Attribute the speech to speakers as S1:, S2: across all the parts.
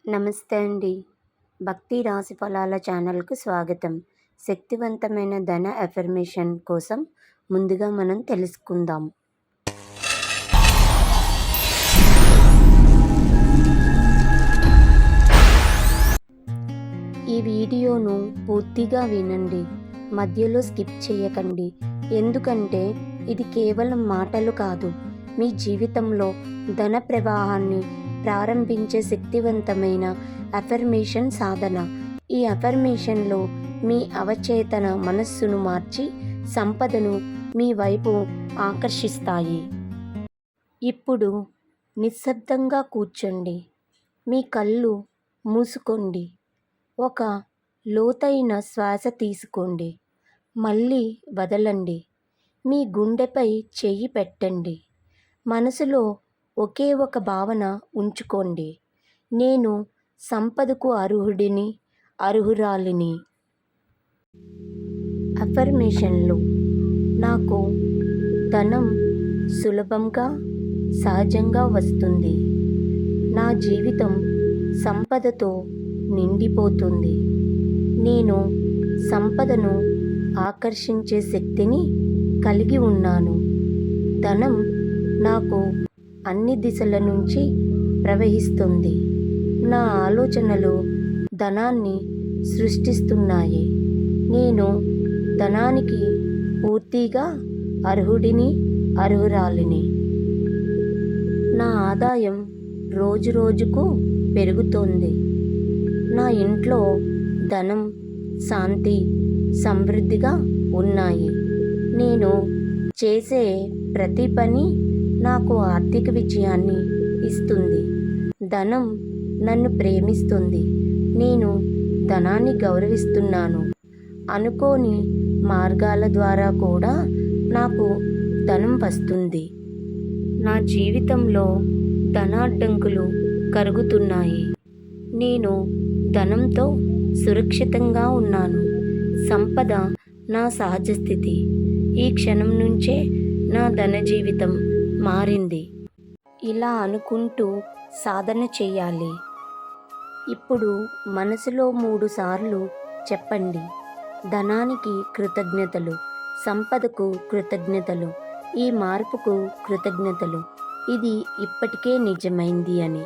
S1: నమస్తే అండి. భక్తి రాశి ఫలాల ఛానల్‌కు స్వాగతం. శక్తివంతమైన ధన అఫర్మేషన్ కోసం ముందుగా మనం తెలుసుకుందాం. ఈ వీడియోను పూర్తిగా వినండి. మధ్యలో స్కిప్ చేయకండి. ఎందుకంటే ఇది కేవలం మాటలు కాదు, మీ జీవితంలో ధన ప్రవాహాన్ని ప్రారంభించే శక్తివంతమైన అఫర్మేషన్ సాధన. ఈ అఫర్మేషన్లో మీ అవచేతన మనస్సును మార్చి సంపదను మీ వైపు ఆకర్షిస్తాయి. ఇప్పుడు నిశ్శబ్దంగా కూర్చోండి. మీ కళ్ళు మూసుకోండి. ఒక లోతైన శ్వాస తీసుకోండి. మళ్ళీ వదలండి. మీ గుండెపై చెయ్యి పెట్టండి. మనసులో ఒకే ఒక భావన ఉంచుకోండి. నేను సంపదకు అర్హుడిని, అర్హురాలిని. అఫర్మేషన్లు: నాకు ధనం సులభంగా, సహజంగా వస్తుంది. నా జీవితం సంపదతో నిండిపోతుంది. నేను సంపదను ఆకర్షించే శక్తిని కలిగి ఉన్నాను. ధనం నాకు అన్ని దిశల నుంచి ప్రవహిస్తుంది. నా ఆలోచనలు ధనాన్ని సృష్టిస్తున్నాయి. నేను ధనానికి పూర్తిగా అర్హుడిని, అర్హురాలిని. నా ఆదాయం రోజురోజుకు పెరుగుతోంది. నా ఇంట్లో ధనం, శాంతి, సమృద్ధిగా ఉన్నాయి. నేను చేసే ప్రతి పని నాకు ఆర్థిక విజయాన్ని ఇస్తుంది. ధనం నన్ను ప్రేమిస్తుంది. నేను ధనాన్ని గౌరవిస్తున్నాను. అనుకోని మార్గాల ద్వారా కూడా నాకు ధనం వస్తుంది. నా జీవితంలో ధనాడ్డంకులు కరుగుతున్నాయి. నేను ధనంతో సురక్షితంగా ఉన్నాను. సంపద నా సహజ స్థితి. ఈ క్షణం నుంచే నా ధన జీవితం మారింది. ఇలా అనుకుంటూ సాధన చేయాలి. ఇప్పుడు మనసులో 3 సార్లు చెప్పండి: ధనానికి కృతజ్ఞతలు, సంపదకు కృతజ్ఞతలు, ఈ మార్పుకు కృతజ్ఞతలు, ఇది ఇప్పటికే నిజమైంది అని.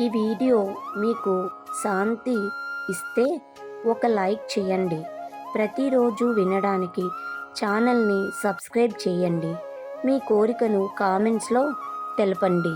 S1: ఈ వీడియో మీకు శాంతి ఇస్తే ఒక లైక్ చేయండి. ప్రతిరోజు వినడానికి ఛానల్ని సబ్స్క్రైబ్ చేయండి. మీ కోరికను కామెంట్స్లో తెలపండి.